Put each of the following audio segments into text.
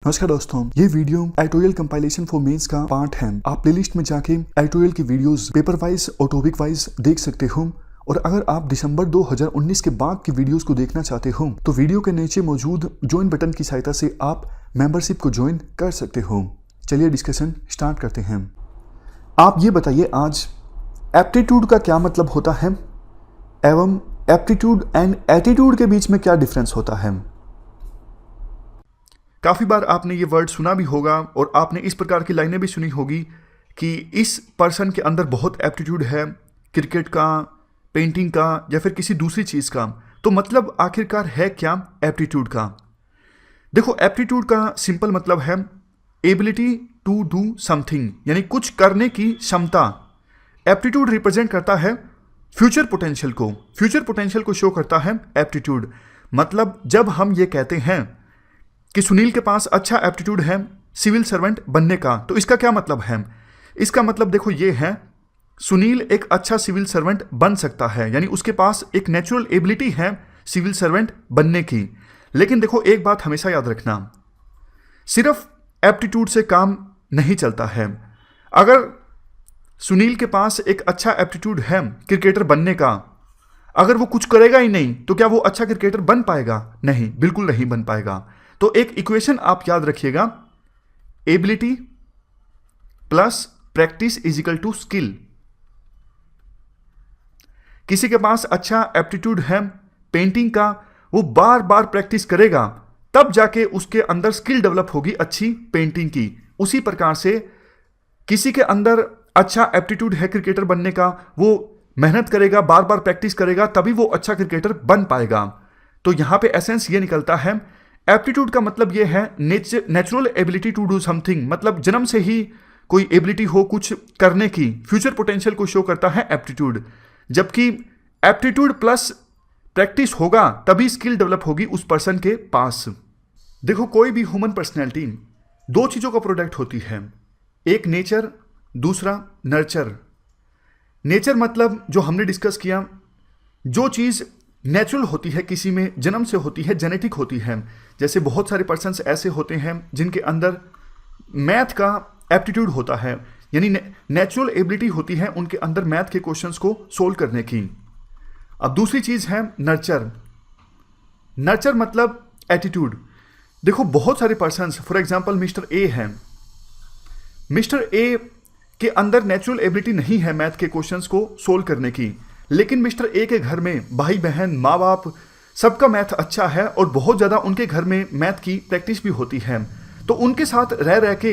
नमस्कार दोस्तों, ये video editorial compilation for mains का पार्ट है। आप प्लेलिस्ट में जाके एडिटोरियल की वीडियोस पेपर वाइज और टॉपिक वाइज देख सकते हो। और अगर आप दिसंबर 2019 के बाद की वीडियोस को देखना चाहते हो तो वीडियो के नीचे मौजूद ज्वाइन बटन की सहायता से आप मेंबरशिप को ज्वाइन कर सकते हो। चलिए डिस्कशन स्टार्ट करते हैं। आप ये बताइए आज एप्टीट्यूड का क्या मतलब होता है एवं एप्टीट्यूड एंड एटीट्यूड के बीच में क्या डिफरेंस होता है। काफ़ी बार आपने ये वर्ड सुना भी होगा और आपने इस प्रकार की लाइनें भी सुनी होगी कि इस पर्सन के अंदर बहुत एप्टीट्यूड है, क्रिकेट का, पेंटिंग का या फिर किसी दूसरी चीज़ का। तो मतलब आखिरकार है क्या एप्टीट्यूड का। देखो, एप्टीट्यूड का सिंपल मतलब है एबिलिटी टू डू समथिंग, यानी कुछ करने की क्षमता। एप्टीट्यूड रिप्रेजेंट करता है फ्यूचर पोटेंशियल को, फ्यूचर पोटेंशियल को शो करता है एप्टीट्यूड। मतलब जब हम ये कहते हैं कि सुनील के पास अच्छा एप्टीट्यूड है सिविल सर्वेंट बनने का, तो इसका क्या मतलब है। इसका मतलब देखो ये है, सुनील एक अच्छा सिविल सर्वेंट बन सकता है, यानी उसके पास एक नेचुरल एबिलिटी है सिविल सर्वेंट बनने की। लेकिन देखो एक बात हमेशा याद रखना, सिर्फ एप्टीट्यूड से काम नहीं चलता है। अगर सुनील के पास एक अच्छा एप्टीट्यूड है क्रिकेटर बनने का, अगर वो कुछ करेगा ही नहीं तो क्या वो अच्छा क्रिकेटर बन पाएगा? नहीं, बिल्कुल नहीं बन पाएगा। तो एक इक्वेशन आप याद रखिएगा, ability plus practice is equal to skill. किसी के पास अच्छा एप्टीट्यूड है पेंटिंग का, वो बार बार प्रैक्टिस करेगा तब जाके उसके अंदर स्किल डेवलप होगी अच्छी पेंटिंग की। उसी प्रकार से किसी के अंदर अच्छा एप्टीट्यूड है क्रिकेटर बनने का, वो मेहनत करेगा, बार बार प्रैक्टिस करेगा, तभी वो अच्छा क्रिकेटर बन पाएगा। तो यहां पे एसेंस ये निकलता है, एप्टीट्यूड का मतलब ये है natural ability to do something, मतलब जन्म से ही कोई एबिलिटी हो कुछ करने की, फ्यूचर पोटेंशियल को शो करता है एप्टीट्यूड। जबकि एप्टीट्यूड प्लस प्रैक्टिस होगा तभी स्किल डेवलप होगी उस पर्सन के पास। देखो, कोई भी ह्यूमन पर्सनैलिटी दो चीज़ों का प्रोडक्ट होती है, एक नेचर, दूसरा नर्चर। नेचर मतलब जो हमने डिस्कस किया, जो चीज़ नेचुरल होती है, किसी में जन्म से होती है, जेनेटिक होती है। जैसे बहुत सारे पर्सन्स ऐसे होते हैं जिनके अंदर मैथ का एप्टीट्यूड होता है, यानी नेचुरल एबिलिटी होती है उनके अंदर मैथ के क्वेश्चंस को सोल्व करने की। अब दूसरी चीज़ है नर्चर। नर्चर मतलब एटीट्यूड। देखो, बहुत सारे persons, for example mister A हैं, मिस्टर ए के अंदर नेचुरल एबिलिटी नहीं है मैथ के क्वेश्चंस को सोल्व करने की, लेकिन मिस्टर ए के घर में भाई बहन, माँ बाप, सबका मैथ अच्छा है और बहुत ज़्यादा उनके घर में मैथ की प्रैक्टिस भी होती है। तो उनके साथ रह रह के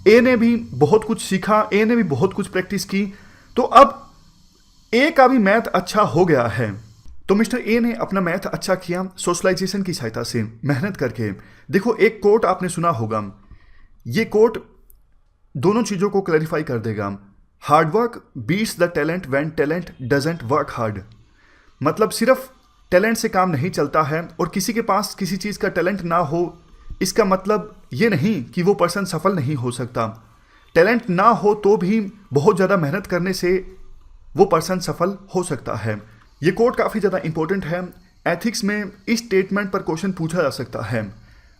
ए ने भी बहुत कुछ सीखा, ए ने भी बहुत कुछ प्रैक्टिस की, तो अब ए का भी मैथ अच्छा हो गया है। तो मिस्टर ए ने अपना मैथ अच्छा किया सोशलाइजेशन की सहायता से, मेहनत करके। देखो, एक कोट आपने सुना होगा, ये कोट दोनों चीज़ों को क्लैरिफाई कर देगा। Hard work beats the talent when talent doesn't work hard. मतलब सिर्फ टैलेंट से काम नहीं चलता है, और किसी के पास किसी चीज़ का टैलेंट ना हो इसका मतलब ये नहीं कि वो पर्सन सफल नहीं हो सकता। टैलेंट ना हो तो भी बहुत ज़्यादा मेहनत करने से वो पर्सन सफल हो सकता है। ये कोट काफ़ी ज़्यादा इंपॉर्टेंट है। एथिक्स में इस स्टेटमेंट पर क्वेश्चन पूछा जा सकता है।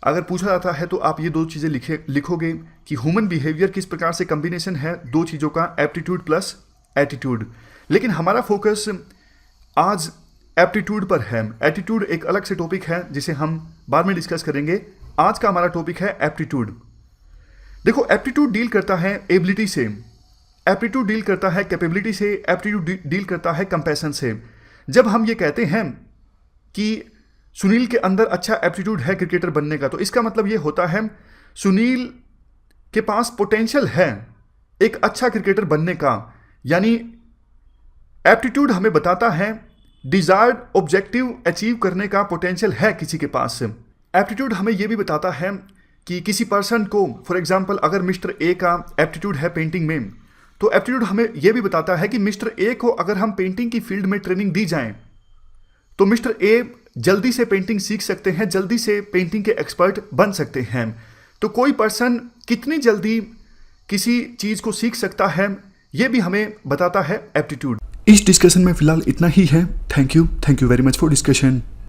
अगर पूछा जाता है तो आप ये दो चीज़ें लिखोगे कि ह्यूमन बिहेवियर किस प्रकार से कम्बिनेशन है दो चीज़ों का, एप्टीट्यूड प्लस एटीट्यूड। लेकिन हमारा फोकस आज एप्टीट्यूड पर है। एटीट्यूड एक अलग से टॉपिक है जिसे हम बाद में डिस्कस करेंगे। आज का हमारा टॉपिक है एप्टीट्यूड। देखो, एप्टीट्यूड डील करता है एबिलिटी से, एप्टीट्यूड डील करता है कैपेबिलिटी से, एप्टीट्यूड डील करता है कंपैशन से। जब हम ये कहते हैं कि सुनील के अंदर अच्छा एप्टीट्यूड है क्रिकेटर बनने का, तो इसका मतलब ये होता है सुनील के पास पोटेंशियल है एक अच्छा क्रिकेटर बनने का। यानी एप्टीट्यूड हमें बताता है डिजायर्ड ऑब्जेक्टिव अचीव करने का पोटेंशियल है किसी के पास। एप्टीट्यूड हमें यह भी बताता है कि किसी पर्सन को, फॉर एग्जांपल अगर मिस्टर ए का एप्टीट्यूड है पेंटिंग में, तो एप्टीट्यूड हमें यह भी बताता है कि मिस्टर ए को अगर हम पेंटिंग की फील्ड में ट्रेनिंग दी जाए तो मिस्टर ए जल्दी से पेंटिंग सीख सकते हैं, जल्दी से पेंटिंग के एक्सपर्ट बन सकते हैं। तो कोई पर्सन कितनी जल्दी किसी चीज़ को सीख सकता है, यह भी हमें बताता है एप्टीट्यूड। इस डिस्कशन में फिलहाल इतना ही है। Thank you very much for discussion.